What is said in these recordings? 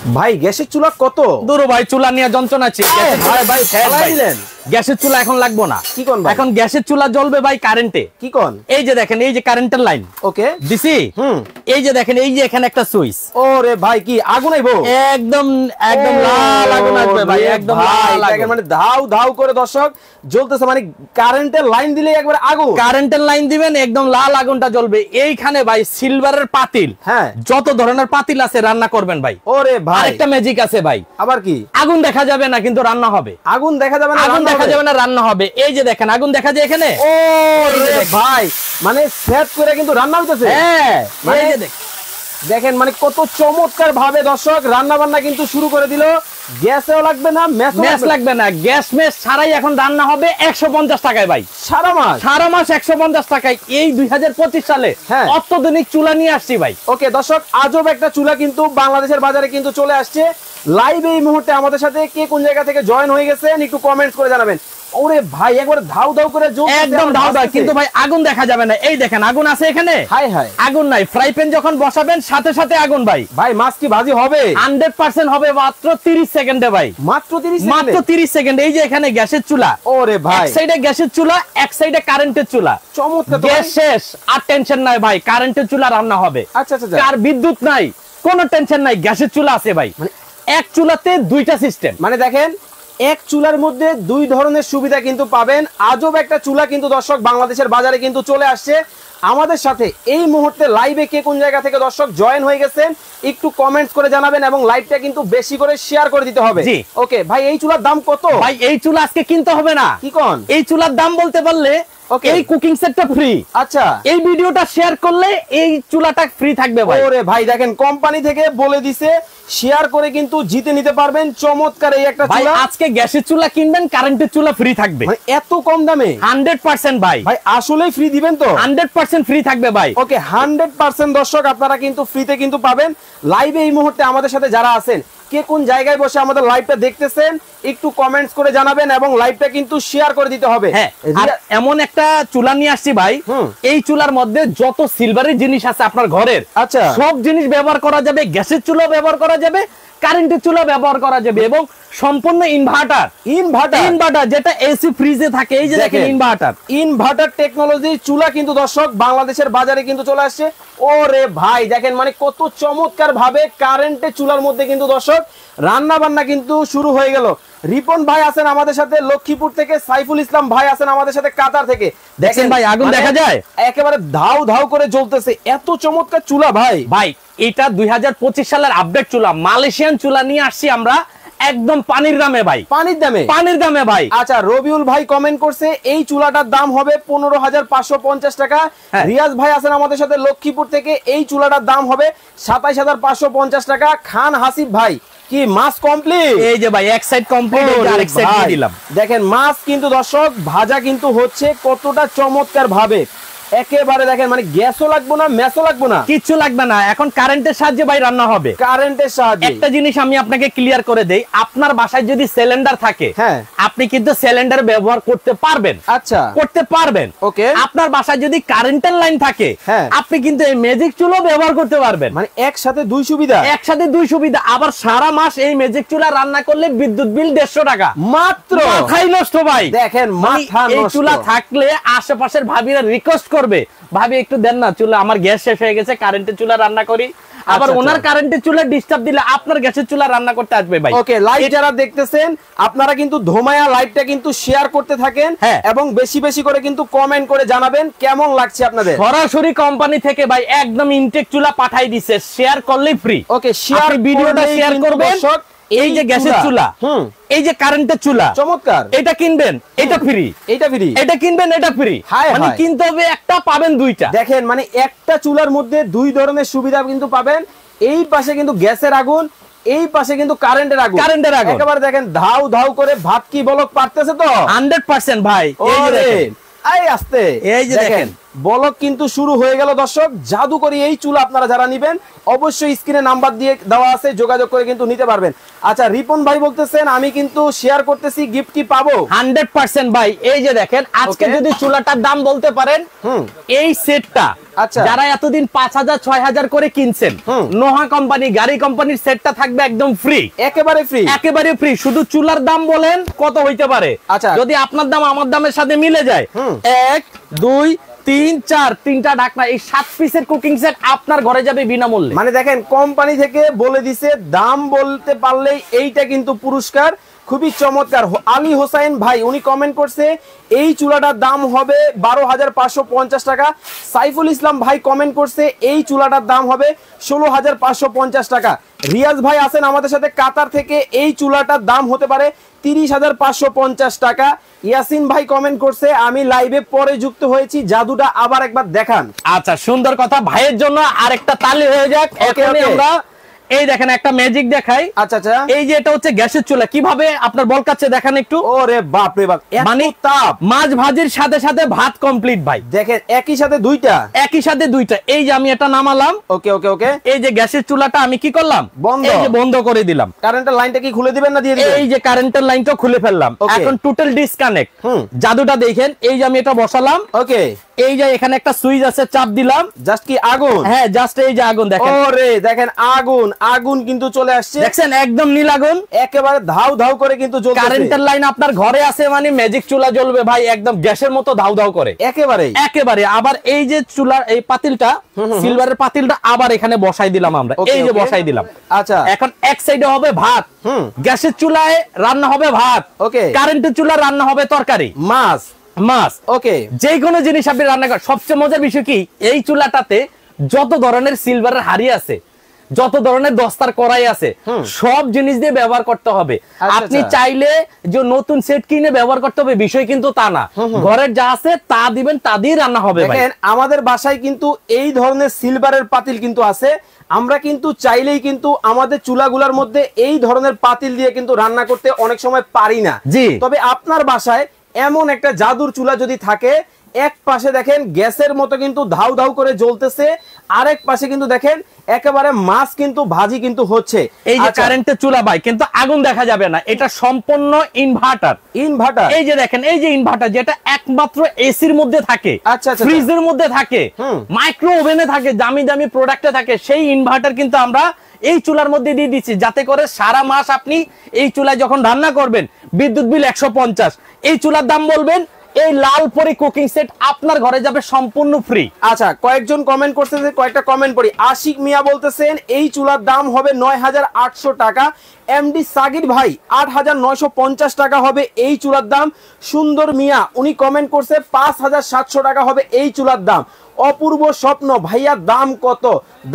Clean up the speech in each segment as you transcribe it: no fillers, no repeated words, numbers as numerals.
ভাই গ্যাসের চুলা কত দূর ভাই, চুলা নিয়ে যন্ত্রণা আছে ভাই। ভাই দিলেন গ্যাসের চুলা এখন লাগবো না। কি কোন ভাই? এখন গ্যাসের চুলা জ্বলবে ভাই কারেন্টে। কি কোন? এই যে দেখেন, এই যে কারেন্টের লাইন ওকে দিছি। এই যে দেখেন, এই যে এখানে একটা সুইচ। ওরে ভাই কি আগুন আইবো? একদম একদম লাল আগুন আসবে ভাই, একদম লাল আগুন। মানে ধাউ ধাউ করে দর্শক জ্বলতেছে, মানে কারেন্টের লাইন দিলে একবার আগুন। কারেন্টের লাইন দিবেন, একদম লাল আগুনটা জ্বলবে। এইখানে ভাই সিলভারের পাতিল, হ্যাঁ যত ধরনের পাতিল আছে রান্না করবেন ভাই। ওরে ভাই আরেকটা ম্যাজিক আছে ভাই। আবার কি? আগুন দেখা যাবে না কিন্তু রান্না হবে। আগুন দেখা যাবে না, আগুন দেখা যাবে না, রান্না হবে। এই যে দেখেন আগুন দেখা যায় এখানে। ওরে ভাই মানে সেট করে কিন্তু রান্না হইতেছে। হ্যাঁ মানে দেখেন মানে কত চমৎকার ভাবে দর্শক রান্না বান্না কিন্তু শুরু করে দিল। গ্যাসও লাগবে না, মেস লাগবে না, গ্যাস মেস ছাড়াই এখন রান্না হবে 150 টাকায় ভাই। সারা মাস 150 টাকায়। এই 2025 সালে অত্যাধুনিক চুলা নিয়ে আসছি ভাই। ওকে দর্শক, আজব একটা চুলা কিন্তু বাংলাদেশের বাজারে কিন্তু চলে আসছে। লাইভ এই মুহূর্তে আমাদের সাথে কে কোন জায়গা থেকে জয়েন হয়ে গেছেন একটু কমেন্টস করে জানাবেন। ওরে ভাই একবার ধাউ ধাউ করে জ্বলছে, একদম ধাউ ধাউ, কিন্তু ভাই আগুন দেখা যাবে না। এই দেখেন আগুন আছে এখানে। হাই হাই, আগুন নাই। ফ্রাই প্যান যখন বসাবেন সাথে সাথে আগুন ভাই। ভাই মাছ কি ভাজি হবে? 100% হবে মাত্র 30 সেকেন্ডে ভাই। মাত্র 30 সেকেন্ড। এই যে এখানে গ্যাসের চুলা। ওরে ভাই, এক সাইডে গ্যাসের চুলা, এক সাইডে কারেন্টের চুলা। চমৎকার। গ্যাস শেষ, আর টেনশন নাই ভাই, কারেন্টের চুলা রান্না হবে। আচ্ছা আচ্ছা, আর বিদ্যুৎ নাই, কোনো টেনশন নাই, গ্যাসের চুলা আছে ভাই। এক চুলাতে দুইটা সিস্টেম। মানে দেখেন এক চুলার মধ্যে দুই ধরনের সুবিধা কিন্তু পাবেন। আজব একটা চুলা কিন্তু দর্শক বাংলাদেশের বাজারে কিন্তু চলে আসছে। আমাদের সাথে এই মুহূর্তে লাইভে কে কোন জায়গা থেকে দর্শক জয়েন হয়ে গেছেন একটু কমেন্টস করে জানাবেন এবং লাইভটা কিন্তু বেশি করে শেয়ার করে দিতে হবে। ওকে ভাই, এই চুলার দাম কত? ভাই এই চুলা আজকে কিনতে হবে না। কি কোন? এই চুলার দাম বলতে পারলে এই কুকিং সেটটা ফ্রি। আচ্ছা, এই ভিডিওটা শেয়ার করলে এই চুলাটা ফ্রি থাকবে ভাই। ওরে ভাই দেখেন কোম্পানি থেকে বলে দিছে শেয়ার করে কিন্তু জিতে নিতে পারবেন। চমৎকার এই একটা চুলা। আজকে গ্যাসের চুলা কিনবেন, কারেন্টের চুলা ফ্রি থাকবে। মানে এত কম দামে 100% ভাই। ভাই আসলেই ফ্রি দিবেন তো? 100% ফ্রি থাকবে ভাই। ওকে 100% দর্শক আপনারা কিন্তু ফ্রিতে কিন্তু পাবেন। লাইভে এই মুহূর্তে আমাদের সাথে যারা আছেন কে কোন জায়গায় বসে আমাদের লাইভটা দেখতেছেন একটু কমেন্টস করে জানাবেন এবং লাইভটা কিন্তু শেয়ার করে দিতে হবে। হ্যাঁ, আর এমন একটা চুলা নিয়ে আসছি ভাই। এই চুলার মধ্যে যত সিলভারের জিনিস আছে আপনার ঘরের, আচ্ছা সব জিনিস ব্যবহার করা যাবে। গ্যাসের চুলা ব্যবহার করা যাবে, কারেন্টের চুলা ব্যবহার করা যাবে এবং সম্পূর্ণ ইনভার্টার যেটা এসি ফ্রিজে থাকে। এই যে দেখেন ইনভার্টার টেকনোলজি চুলা কিন্তু দর্শক বাংলাদেশের বাজারে কিন্তু চলে আসছে। ওরে ভাই দেখেন মানে কত চমৎকার ভাবে কারেন্টের চুলার মধ্যে কিন্তু দর্শক রান্না বান্না কিন্তু শুরু হয়ে গেল। রিপন ভাই আছেন আমাদের সাথে লক্ষ্মীপুর থেকে, সাইফুল ইসলাম ভাই আছেন আমাদের সাথে কাতার থেকে। দেখেন ভাই আগুন দেখা যায়, একেবারে ধাউ ধাউ করে জ্বলতেছে। এত চমৎকার চুলা ভাই। এটা 2025 সালের আপডেট চুলা, মালয়েশিয়ান চুলা নিয়ে আসছি আমরা একদম পানির দামে ভাই। পানির দামে ভাই। আচ্ছা, রবিউল ভাই কমেন্ট করছে এই চুলাটার দাম হবে 15,550 টাকা। রিয়াজ ভাই আছেন আমাদের সাথে লক্ষ্মীপুর থেকে, এই চুলাটার দাম হবে 27,550 টাকা। খান হাসিব ভাই কি মাছ কমপ্লিট? এই যে ভাই এক সাইড কমপ্লিট, আরেক সাইড দিয়ে দিলাম। দেখেন মাছ কিন্তু দর্শক ভাজা কিন্তু হচ্ছে কতটা চমৎকার ভাবে। একেবারে দেখেন মানে গ্যাসও লাগবে না, মেসও লাগবে না, কিচ্ছু লাগবে না। এখন কারেন্টের সাহায্যে ভাই রান্না হবে। কারেন্টের সাহায্যে। একটা জিনিস আমি আপনাকে ক্লিয়ার করে দেই, আপনার বাসায় যদি সিলিন্ডার থাকে, হ্যাঁ আপনি কিন্তু সিলিন্ডার ব্যবহার করতে পারবেন। আচ্ছা, করতে পারবেন। ওকে। আপনার বাসায় যদি কারেন্টের লাইন থাকে, হ্যাঁ আপনি কিন্তু এই ম্যাজিক চুলা ব্যবহার করতে পারবেন। মানে একসাথে দুই সুবিধা। আবার সারা মাস এই ম্যাজিক চুলা রান্না করলে বিদ্যুৎ বিল 150 টাকা মাত্র। মাথাই নষ্ট ভাই। দেখেন মাথা নষ্ট। এই চুলা থাকলে আশেপাশের ভাবিরা রিকোয়েস্ট করবে, ভাবি একটু দেন না চুলা, আমার গ্যাস শেষ হয়ে গেছে, কারেন্টের চুলা রান্না করি। আবার ওনার কারেন্টের চুলা ডিস্টার্ব দিলে আপনার গ্যাসের চুলা রান্না করতে আসবে ভাই। ওকে, লাইভ যারা দেখতেছেন আপনারা কিন্তু ধোমায়া লাইভটা কিন্তু শেয়ার করতে থাকেন এবং বেশি বেশি করে কিন্তু কমেন্ট করে জানাবেন কেমন লাগছে আপনাদের। সরাসরি কোম্পানি থেকে ভাই একদম ইনটেক চুলা পাঠাই দিছে, শেয়ার করলেই ফ্রি। ওকে, শেয়ার ভিডিওটা শেয়ার করবেন। এই যে গ্যাসের চুলা, এই যে কারেন্টের চুলা, চমৎকার। এটা কিনবেন, এটা ফ্রি, এটা ফ্রি, এটা কিনবেন, এটা ফ্রি। মানে কিনতে হবে একটা, পাবেন দুইটা। দেখেন মানে একটা চুলার মধ্যে দুই ধরনের সুবিধা কিন্তু পাবেন। এই পাশে কিন্তু গ্যাসের আগুন, এই পাশে কিন্তু কারেন্টের আগুন। একেবারে দেখেন ধাউ ধাউ করে ভাত কি বলক পারতেছে তো 100% ভাই। এই যে দেখেন, এই আস্তে, এই যে দেখেন বলক কিন্তু শুরু হয়ে গেল দর্শক। জাদুকরি এই চুলা আপনারা যারা নিবেন অবশ্যই স্ক্রিনে নাম্বার দিয়ে দেওয়া আছে, যোগাযোগ করে কিন্তু নিতে পারবেন। আচ্ছা, রিপন ভাই বলতেছেন আমি কিন্তু শেয়ার করতেছি, গিফট কি পাবো? 100% ভাই। এই যে দেখেন আজকে যদি চুলাটার দাম বলতে পারেন, এই সেটটা আচ্ছা। যারা এতদিন 5000 6000 করে কিনছেন, নোহা কোম্পানি গাড়ি কোম্পানির সেটটা থাকবে একদম ফ্রি, একেবারে ফ্রি, একেবারে ফ্রি। শুধু চুলার দাম বলেন কত হইতে পারে, আচ্ছা যদি আপনার দাম আমার দামের সাথে মিলে যায়, 1 2 3 4 তিনটা ঢাকনা, এই 7 পিসের কুকিং সেট আপনার ঘরে যাবে বিনামূল্যে। মানে দেখেন কোম্পানি থেকে বলে দিছে, দাম বলতে পারলেই এইটা কিন্তু পুরস্কার। খুবই চমৎকার। আলী হোসাইন ভাই উনি কমেন্ট করছে এই চুলাটার দাম হবে 12,550 টাকা। সাইফুল ইসলাম ভাই কমেন্ট করছে এই চুলাটার দাম হবে 16,550 টাকা। রিয়াজ ভাই আছেন আমাদের সাথে কাতার থেকে, এই চুলাটার দাম হতে পারে 30,550 টাকা। ইয়াসিন ভাই কমেন্ট করছে আমি লাইভে পরে যুক্ত হয়েছি, জাদুটা আবার একবার দেখান। আচ্ছা, সুন্দর কথা। ভাইয়ের জন্য আরেকটা তালি হয়ে যাক। এখনই আমরা এই দেখেন একটা ম্যাজিক দেখাই। আচ্ছা আচ্ছা, এই যে এটা হচ্ছে গ্যাসের চুলা, কিভাবে আপনার বলকাচ্ছে দেখেন একটু। ওরে বাপ রে বাপ, মানে তাপ, মাছ ভাজির সাথে সাথে ভাত কমপ্লিট ভাই। দেখেন একই সাথে দুইটা, একই সাথে দুইটা। এই যে আমি এটা নামালাম, ওকে ওকে ওকে, এই যে গ্যাসের চুলাটা আমি কি করলাম, বন্ধ, এই যে বন্ধ করে দিলাম। কারেন্টের লাইনটা কি খুলে দিবেন না দিয়ে দিবেন? এই যে কারেন্টের লাইনটা খুলে ফেললাম, এখন টোটাল ডিসকানেক্ট। জাদুটা দেখেন, এই যে আমি এটা বসালাম, ওকে, এই যে এখানে একটা সুইচ আছে, চাপ দিলাম, জাস্ট কি আগুন, হ্যাঁ জাস্ট এই যে আগুন দেখেন, ওরে দেখেন আগুন, আগুন কিন্তু চলে আসছে, দেখছেন একদম নীল আগুন, একেবারে ধাউ ধাউ করে কিন্তু জ্বলছে। কারেন্টের লাইন আপনার ঘরে আছে মানে ম্যাজিক চুলা জ্বলবে ভাই, একদম গ্যাসের মতো ধাউ ধাউ করে, একেবারে একেবারে। আবার এই যে চুলার এই পাতিলটা, সিলভারের পাতিলটা আবার এখানে বসাই দিলাম আমরা, এই যে বসাই দিলাম। আচ্ছা, এখন এক সাইডে হবে ভাত, গ্যাসের চুলায় রান্না হবে ভাত, ওকে, কারেন্টের চুলা রান্না হবে তরকারি, মাছ, মাছ, ওকে, যে কোনো জিনিস আপনি রান্না করেন। সবচেয়ে মজার বিষয় কি, এই চুলাটাতে যত ধরনের সিলভারের হাড়ি আছে, যত ধরনের দস্তার কড়াই আছে, সব জিনিস দিয়ে ব্যবহার করতে হবে। আপনি চাইলে যে নতুন সেট কিনে ব্যবহার করতে হবে বিষয় কিন্তু তা না, ঘরের যা আছে তা দিবেন, তা দিয়ে রান্না হবে। দেখেন আমাদের বাসায় কিন্তু এই ধরনের সিলভারের পাতিল কিন্তু আছে, আমরা কিন্তু চাইলেই কিন্তু আমাদের চুলাগুলোর মধ্যে এই ধরনের পাতিল দিয়ে কিন্তু রান্না করতে অনেক সময় পারি না। জি, তবে আপনার বাসায় এমন একটা জাদুর চুলা যদি থাকে, এক পাশে দেখেন গ্যাসের মতো কিন্তু ধাউ ধাউ করে জ্বলতেছে, আরেক পাশে কিন্তু দেখেন একেবারে মাছ কিন্তু ভাজি কিন্তু হচ্ছে। এই যে কারেন্টের চুলা ভাই, কিন্তু আগুন দেখা যাবে না, এটা সম্পূর্ণ ইনভার্টার। ইনভার্টার, এই যে দেখেন, এই যে ইনভার্টার যেটা একমাত্র এসির মধ্যে থাকে, আচ্ছা, ফ্রিজের মধ্যে থাকে, মাইক্রো ওভেনে থাকে, দামি দামি প্রোডাক্টে থাকে, সেই ইনভার্টার কিন্তু আমরা এই চুলার মধ্যে দিয়ে দিচ্ছি, যাতে করে সারা মাস আপনি এই চুলায় যখন রান্না করবেন বিদ্যুৎ বিল 150, এই চুলার দাম বলবেন, এই লাল পরি কুকিং সেট আপনার ঘরে যাবে সম্পূর্ণ ফ্রি। আচ্ছা, কয়েকজন কমেন্ট করতেছে, কয়েকটা কমেন্ট পড়ি। আশিক মিয়া বলতেছেন এই চুলার দাম হবে 9,800 টাকা। এমডি সাগির ভাই 8,950 টাকা হবে এই চুলার দাম। সুন্দর মিয়া উনি কমেন্ট করছে 5,700 টাকা হবে এই চুলার দাম। অপূর্ব স্বপ্ন ভাইয়া দাম কত?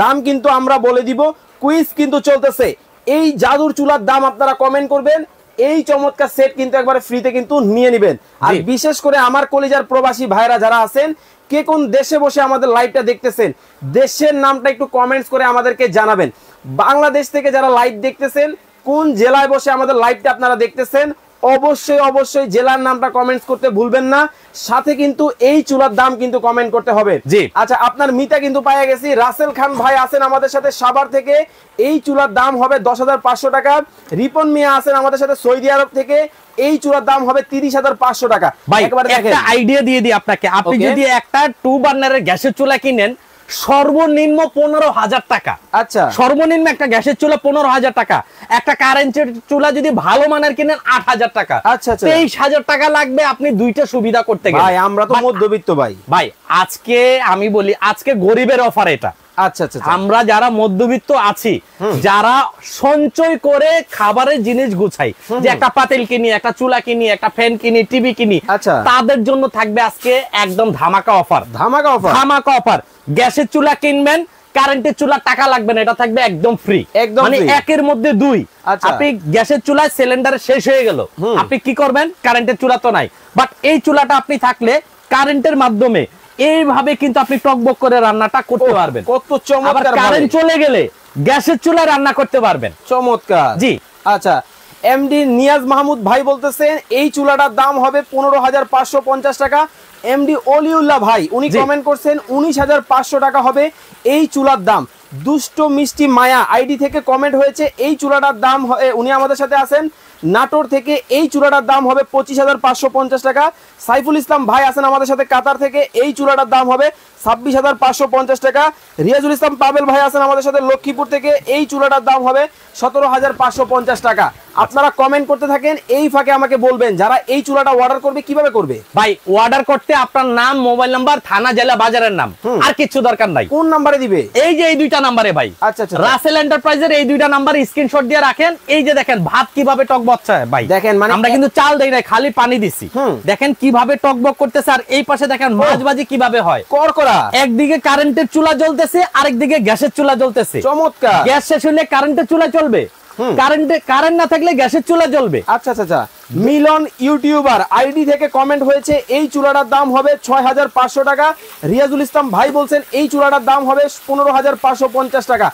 দাম কিন্তু আমরা বলে দিব, কুইজ কিন্তু চলতেছে। এই জাদুর চুলার দাম আপনারা কমেন্ট করবেন, এই চমৎকার সেট কিন্তু একবারে ফ্রিতে কিন্তু নিয়ে নেবেন। আর বিশেষ করে আমার কলিজার প্রবাসী ভাইরা যারা আছেন, কে কোন দেশে বসে আমাদের লাইভটা দেখতেছেন, দেশের নামটা একটু কমেন্টস করে আমাদেরকে জানাবেন। বাংলাদেশ থেকে যারা লাইভ দেখতেছেন, কোন জেলায় বসে আমাদের লাইভটা আপনারা দেখতেছেন, অবশ্যই অবশ্যই জেলার নামটা কমেন্টস করতে ভুলবেন না, সাথে কিন্তু এই চুলার দাম কিন্তু কমেন্ট করতে হবে। জি, আচ্ছা, আপনার মিতা কিন্তু পাওয়া গেছি। রাসেল খান ভাই আছেন আমাদের সাথে সাভার থেকে, এই চুলার দাম হবে 10,500 টাকা। রিপন মিয়া আছেন আমাদের সাথে সৌদি আরব থেকে, এই চুলার দাম হবে 30,500 টাকা। ভাই একটা আইডিয়া দিয়ে দিই আপনাকে, আপনি যদি একটা 2 বার্নারের গ্যাসের চুলা কিনেন সর্বনিম্ন 15,000 টাকা। আচ্ছা, সর্বনিম্ন একটা গ্যাসের চুলা 15,000 টাকা, একটা কারেন্টের চুলা যদি ভালো মানের কিনেন 8,000 টাকা। আচ্ছা, 23,000 টাকা লাগবে আপনি দুইটা সুবিধা করতে গেলে। ভাই আমরা তো মধ্যবিত্ত ভাই। ভাই আজকে আমি বলি, আজকে গরিবের অফার এটা। আচ্ছা আচ্ছা, আমরা যারা মধ্যবিত্ত আছি, যারা সঞ্চয় করে খাবারের জিনিস গুছাই, যে একটা পাতিল কিনি, একটা চুলা কিনি, একটা ফ্যান কিনি, টিভি কিনি, তাদের জন্য থাকবে আজকে একদম ধামাকা অফার। ধামাকা অফার, ধামাকা অফার। গ্যাসের চুলা কিনবেন, কারেন্টের চুলা টাকা লাগবে না, এটা থাকবে একদম ফ্রি, মানে একের মধ্যে দুই। আপনি গ্যাসের চুলায় সিলিন্ডার শেষ হয়ে গেল, আপনি কি করবেন? কারেন্টের চুলা তো নাই, বাট এই চুলাটা আপনি থাকলে কারেন্টের মাধ্যমে এইভাবে কিন্তু আপনি টকবক করে রান্নাটা করতে পারবেন। কত চমৎকার! কারেন্ট চলে গেলে গ্যাসের চুলায় রান্না করতে পারবেন। চমৎকার। জি, আচ্ছা, এমডি নিয়াজ মাহমুদ ভাই বলতেছেন এই চুলাটার দাম হবে 15,550 টাকা। এমডি অলিউল্লাহ ভাই উনি কমেন্ট করছেন 19,500 টাকা হবে এই চুলার দাম। দুষ্ট মিষ্টি মায়া আইডি থেকে কমেন্ট হয়েছে এই চুলাটার দাম, উনি আমাদের সাথে আছেন, নাটোর থেকে এই চুলাটার দাম হবে 25,550 টাকা। সাইফুল ইসলাম ভাই আছেন আমাদের সাথে কাতার থেকে, এই চুলাটার দাম হবে 26,550 টাকা। রিয়াজুল ইসলাম পাবেল ভাই আছেন আমাদের সাথে লক্ষ্মীপুর থেকে, এই চুলাটার দাম হবে 17,550 টাকা। আপনারা কমেন্ট করতে থাকেন, এই ফাঁকে আমাকে বলবেন যারা এই চুলাটা অর্ডার করবে কিভাবে করবে। ভাই অর্ডার করতে আপনার নাম, মোবাইল নাম্বার, থানা, জেলা, বাজারের নাম, আর কিছু দরকার নাই। কোন নাম্বারে দিবে? এই যে এই দুইটা নাম্বারে ভাই। আচ্ছা আচ্ছা, রাসেল এন্টারপ্রাইজের এই দুইটা নাম্বার স্ক্রিনশট দিয়ে রাখেন। এই যে দেখেন ভাত কিভাবে টকবকছে ভাই, দেখেন মানে আমরা কিন্তু চাল দেই নাই, খালি পানি দিছি। দেখেন কিভাবে টকবক করতেছে, আর এই পাশে দেখেন মাছবাজি কিভাবে হয় করকরা। একদিকে কারেন্টের চুলা জ্বলতেছে, আরেকদিকে গ্যাসের চুলা জ্বলতেছে। চমৎকার। গ্যাস শেষ হলে কারেন্টের চুলা চলবে, কারেন্ট না থাকলে গ্যাসের চুলা জ্বলবে। আচ্ছা আচ্ছা, মিলন ইউটিউবার আইডি থেকে কমেন্ট হয়েছে এই চুলাটার দাম হবে 6,500 টাকা। রিয়াজুল ইসলাম ভাই বলছেন এই চুলাটার দাম হবে 15,550 টাকা।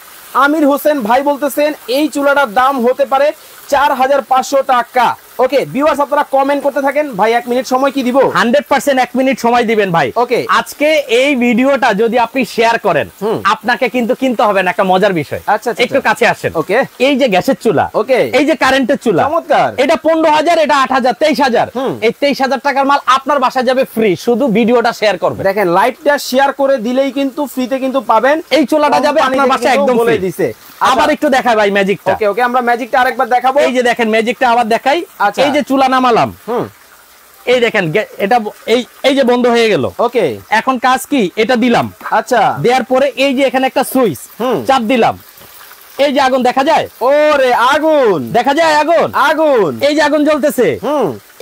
আমির হোসেন ভাই বলতেছেন এই চুলাটার দাম হতে পারে 4,500 টাকা। ওকে ভিউয়ার্স, আপনারা কমেন্ট করতে থাকেন। ভাই 1 মিনিট সময় কি দিব? 100% 1 মিনিট সময় দিবেন ভাই। ওকে, আজকে এই ভিডিওটা যদি আপনি শেয়ার করেন, আপনাকে কিন্তু কিনতে হবে না। একটা মজার বিষয়, আচ্ছা একটু কাছে আসেন। ওকে, এই যে গ্যাসের চুলা, ওকে, এই যে কারেন্টের চুলা, চমৎকার। এটা 15,000, এটা 8,000, 23,000। এই 23,000 টাকার মাল আপনার বাসায় যাবে ফ্রি, শুধু ভিডিওটা শেয়ার করবেন। দেখেন লাইভটা শেয়ার করে দিলেই কিন্তু ফ্রিতে কিন্তু পাবেন। এই চুলাটা যাবে আপনার বাসায় একদম ফ্রি দিছে। আবার একটু দেখাই ভাই ম্যাজিকটা। ওকে ওকে, আমরা ম্যাজিকটা আরেকবার দেখাবো। এই যে দেখেন ম্যাজিকটা আবার দেখাই। এই যে চুলা নামালাম, এই দেখেন এটা এই যে বন্ধ হয়ে গেল। ওকে, এখন কাজ কি, এটা দিলাম। আচ্ছা, দেওয়ার পরে এই যে এখানে একটা সুইচ চাপ দিলাম, এই যে আগুন দেখা যায়। ওরে আগুন দেখা যায়, আগুন আগুন, এই যে আগুন জ্বলতেছে।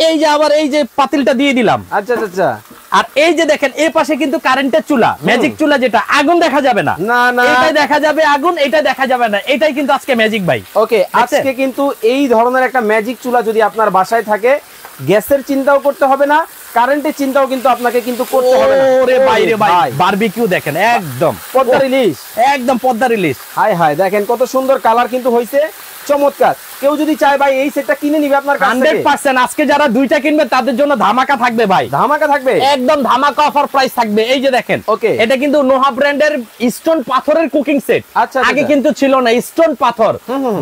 এই যে আবার এই যে পাতিলটা দিয়ে দিলাম। আচ্ছা আচ্ছা, আর এই যে দেখেন এই পাশে কিন্তু কারেন্টের চুলা, ম্যাজিক চুলা, যেটা আগুন দেখা যাবে না। না না, এটাই দেখা যাবে আগুন, এটা দেখা যাবে না। এটাই কিন্তু আজকে ম্যাজিক ভাই। ওকে, আজকে কিন্তু এই ধরনের একটা ম্যাজিক চুলা যদি আপনার বাসায় থাকে, গ্যাসের চিন্তাও করতে হবে না, কারেন্টের চিন্তাও কিন্তু আপনাকে কিন্তু করতে হবে না। ওরে বাইরে ভাই, বারবিকিউ দেখেন একদম পদ্মার ইলিশ, একদম পদ্মার ইলিশ। হাই হাই, দেখেন কত সুন্দর কালার কিন্তু হইছে, চমৎকার। কেউ যদি চায় ভাই এই সেটটা কিনে নিবে আপনার কাছ থেকে 100%। আজকে যারা দুইটা কিনবে তাদের জন্য ধামাকা থাকবে ভাই, ধামাকা থাকবে, একদম ধামাকা অফার প্রাইস থাকবে। এই যে দেখেন, ওকে, এটা কিন্তু নোহা ব্র্যান্ডের স্টোন পাথরের কুকিং সেট। আচ্ছা, আগে কিন্তু ছিল না স্টোন পাথর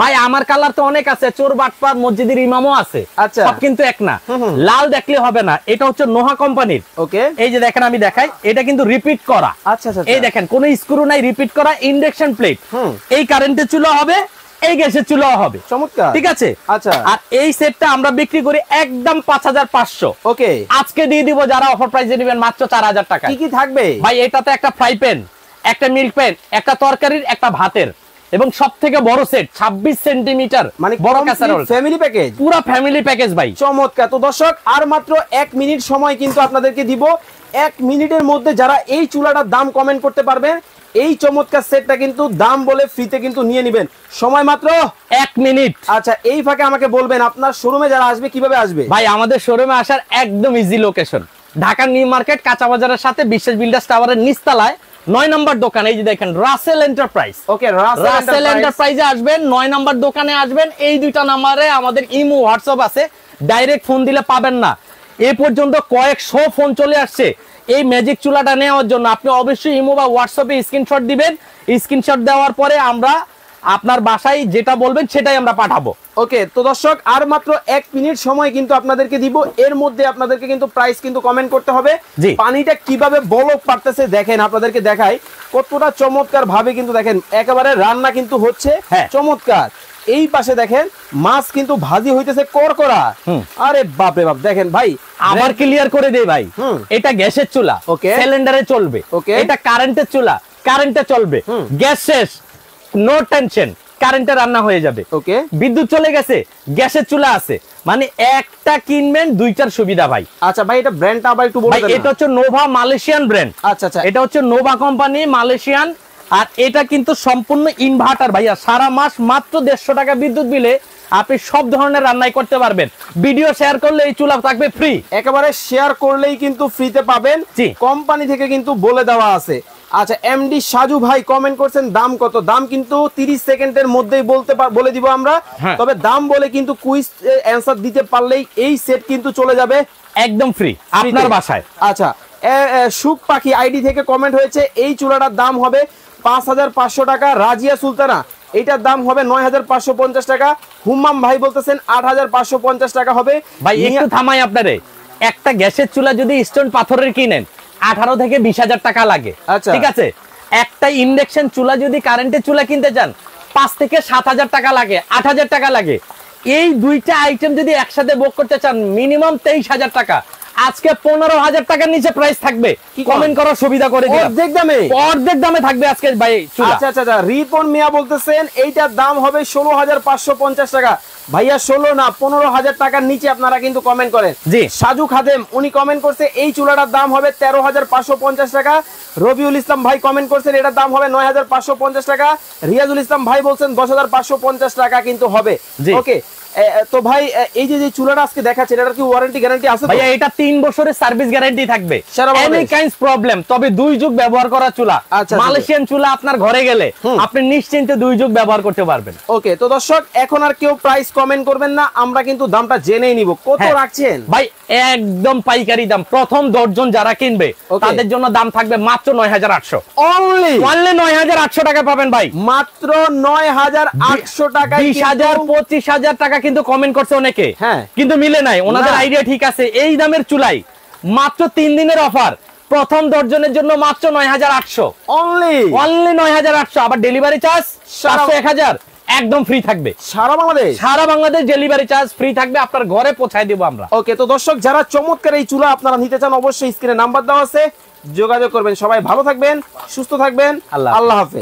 ভাই। আমার কালার তো অনেক আছে, চোর বাটপার মসজিদের ইমামও আছে, আচ্ছা, সব কিন্তু এক না। লাল দেখলে হবে না, এটা হচ্ছে নোহা কোম্পানির। ওকে, এই যে দেখেন আমি দেখাই, এটা কিন্তু রিপিট করা। আচ্ছা আচ্ছা, এই দেখেন কোনো স্ক্রু নাই, রিপিট করা ইন্ডাকশন প্লেট। এই কারেন্টের চুলা হবে, এই গ্যাসের চুলা হবে, চমৎকার, ঠিক আছে। আচ্ছা, আর এই সেটটা আমরা বিক্রি করি একদম 5,500। ওকে, আজকে দিয়ে দিব যারা অফার প্রাইসে নেবেন মাত্র 4,000 টাকা। কি কি থাকবে ভাই? এটাতে একটা ফ্রাই প্যান, একটা মিল্ক প্যান, একটা তরকারির, একটা ভাতের, এবং সবথেকে বড় সেট 26 সেন্টিমিটার মানে বড় ক্যাসারোল, ফ্যামিলি প্যাকেজ, পুরো ফ্যামিলি প্যাকেজ ভাই। চমৎকার। তো দর্শক আর মাত্র 1 মিনিট সময় কিন্তু আপনাদেরকে দিব। 1 মিনিটের মধ্যে যারা এই চুলাটার দাম কমেন্ট করতে পারবেন, এই চমৎকার সেটটা কিন্তু দাম বলে ফ্রিতে কিন্তু নিয়ে নেবেন। সময় মাত্র 1 মিনিট। আচ্ছা, এই ফাঁকে আমাকে বলবেন আপনার শোরুমে যারা আসবে কিভাবে আসবে? ভাই আমাদের শোরুমে আসার একদম easy location, Dhaka new market কাঁচা বাজারের সাথে বিশ্বাস বিল্ডার্স টাওয়ারের নিচতলায় 9 নম্বর দোকান। এই যে দেখেন রাসেল এন্টারপ্রাইজ। ওকে, রাসেল এন্টারপ্রাইজে আসবেন, 9 নম্বর দোকানে আসবেন। এই দুইটা নাম্বারে আমাদের ইমো হোয়াটসঅ্যাপ আছে, ডাইরেক্ট ফোন দিলে পাবেন না। এই পর্যন্ত কয়েকশো ফোন চলে আসছে এই ম্যাজিক চুলাটা নেওয়ার জন্য। আপনি অবশ্যই ইমো বা হোয়াটসঅ্যাপে স্ক্রিনশট দিবেন। স্ক্রিনশট দেওয়ার পরে আমরা আপনার বাসায় যেটা বলবেন সেটাই আমরা পাঠাবো। ওকে, তো দর্শক আর মাত্র 1 মিনিট সময় কিন্তু আপনাদেরকে দিব। এর মধ্যে আপনাদেরকে কিন্তু প্রাইস কিন্তু কমেন্ট করতে হবে। পানিটা কিভাবে বলক পারতেছে দেখেন, আপনাদেরকে দেখাই কতটা চমৎকার ভাবে কিন্তু দেখেন একেবারে রান্না কিন্তু হচ্ছে, চমৎকার। এই পাশে দেখেন মাছ কিন্তু ভাজি হইতেছে করকরা। আরে বাপ রে বাপ, দেখেন ভাই আবার ক্লিয়ার করে দেই ভাই, এটা গ্যাসের চুলা, ওকে, সিলিন্ডারে চলবে। এটা কারেন্টের চুলা, কারেন্টে চলবে। গ্যাস শেষ, নো টেনশন, কারেন্টে রান্না হয়ে যাবে। ওকে, বিদ্যুৎ চলে গেছে, গ্যাসের চুলা আছে, মানে একটা কিনবেন দুইটার সুবিধা ভাই। আচ্ছা ভাই, এটা ব্র্যান্ডটা আবার একটু বলে দেন। এটা হচ্ছে নোভা, মালয়েশিয়ান ব্র্যান্ড। আচ্ছা আচ্ছা, এটা হচ্ছে নোভা কোম্পানি, মালয়েশিয়ান। আর এটা কিন্তু সম্পূর্ণ ইনভার্টার ভাইয়া। সারা মাস মাত্র 150 টাকা বিদ্যুৎ বিলে আপনি সব ধরনের রান্নাই করতে পারবেন। ভিডিও শেয়ার করলে এই চুলা থাকবে ফ্রি, একেবারে শেয়ার করলেই কিন্তু ফ্রিতে পাবেন। কোম্পানি থেকে কিন্তু বলে দেওয়া আছে। আচ্ছা, এমডি সাজু ভাই কমেন্ট করছেন দাম কত? দাম কিন্তু 30 সেকেন্ডের মধ্যেই বলে দিব আমরা। তবে দাম বলে কিন্তু কুইজ অ্যানসার দিতে পারলেই এই সেট কিন্তু চলে যাবে একদম ফ্রি আপনার বাসায়। আচ্ছা, সুখ পাখি আইডি থেকে কমেন্ট হয়েছে এই চুলাটার দাম হবে 5,500 টাকা। রাজিয়া সুলতানা এটার দাম হবে 9550 টাকা। হুম্মাম ভাই বলতেছেন 8550 টাকা হবে। ভাই একটু থামাই আপনারে, একটা গ্যাসের চুলা যদি স্টোন পাথরের কিনেন 18 থেকে 20,000 টাকা লাগে। আচ্ছা। ঠিক আছে, একটা ইন্ডাকশন চুলা যদি কারেন্টের চুলা কিনতে চান 5 থেকে 7,000 টাকা লাগে, 8,000 টাকা লাগে। এই দুইটা আইটেম যদি একসাথে বুক করতে চান মিনিমাম 23,000 টাকা। আজকে 15,000 টাকার নিচে প্রাইস থাকবে, কমেন্ট করার সুবিধা করে দিলাম। অর্ধেক দামে থাকবে আজকে ভাই চুলা। আচ্ছা আচ্ছা, রিপন মিয়া বলতেছেন এইটার দাম হবে 16,550 টাকা। ভাইয়া 16 না 15,000 টাকার নিচে আপনারা কিন্তু কমেন্ট করেন। জি, সাজু খাদেম উনি কমেন্ট করছে এই চুলাটার দাম হবে 13,550 টাকা। রবিউল ইসলাম ভাই কমেন্ট করছেন এটার দাম হবে 9,550 টাকা। রিয়াজুল ইসলাম ভাই বলছেন 10,550 টাকা কিন্তু হবে। ওকে, তো ভাই এই যে চুলাটা আজকে দেখাচ্ছেন এটার কি ওয়ারেন্টি গ্যারান্টি আছে? ভাইয়া এটা 3 বছরের সার্ভিস গ্যারান্টি থাকবে, এনি কাইন্ডস প্রবলেম। তবে 2 যুগ ব্যবহার করা চুলা, মালয়েশিয়ান চুলা আপনার ঘরে গেলে আপনি নিশ্চিন্তে 2 যুগ ব্যবহার করতে পারবেন। ওকে, তো দর্শক এখন আর কেউ প্রাইস কমেন্ট করবেন না, আমরা কিন্তু দামটা জেনেই নিব। কত রাখছেন ভাই? একদম পাইকারি দাম। প্রথম 10 জন যারা কিনবে তাদের জন্য দাম থাকবে মাত্র 9,800। অনলি 9,800 টাকা পাবেন ভাই, মাত্র 9,800 টাকা। 20,000 25,000 টাকা কিন্তু কমেন্ট করছে অনেকে, হ্যাঁ, কিন্তু মিলে নাই। ওনাদের আইডিয়া ঠিক আছে। এই দামের চুলাই মাত্র 3 দিনের অফার, প্রথম 10 জনের জন্য মাত্র 9,800। অনলি 9,800। আবার ডেলিভারি চার্জ 500-1000 একদম ফ্রি থাকবে। সারা বাংলাদেশ ডেলিভারি চার্জ ফ্রি থাকবে, আপনার ঘরে পৌঁছায় দেব আমরা। ওকে, তো দর্শক যারা চমৎকার এই চুলা আপনারা নিতে চান অবশ্যই স্ক্রিনে নাম্বার দেওয়া আছে, যোগাযোগ করবেন। সবাই ভালো থাকবেন, সুস্থ থাকবেন। আল্লাহ হাফেজ।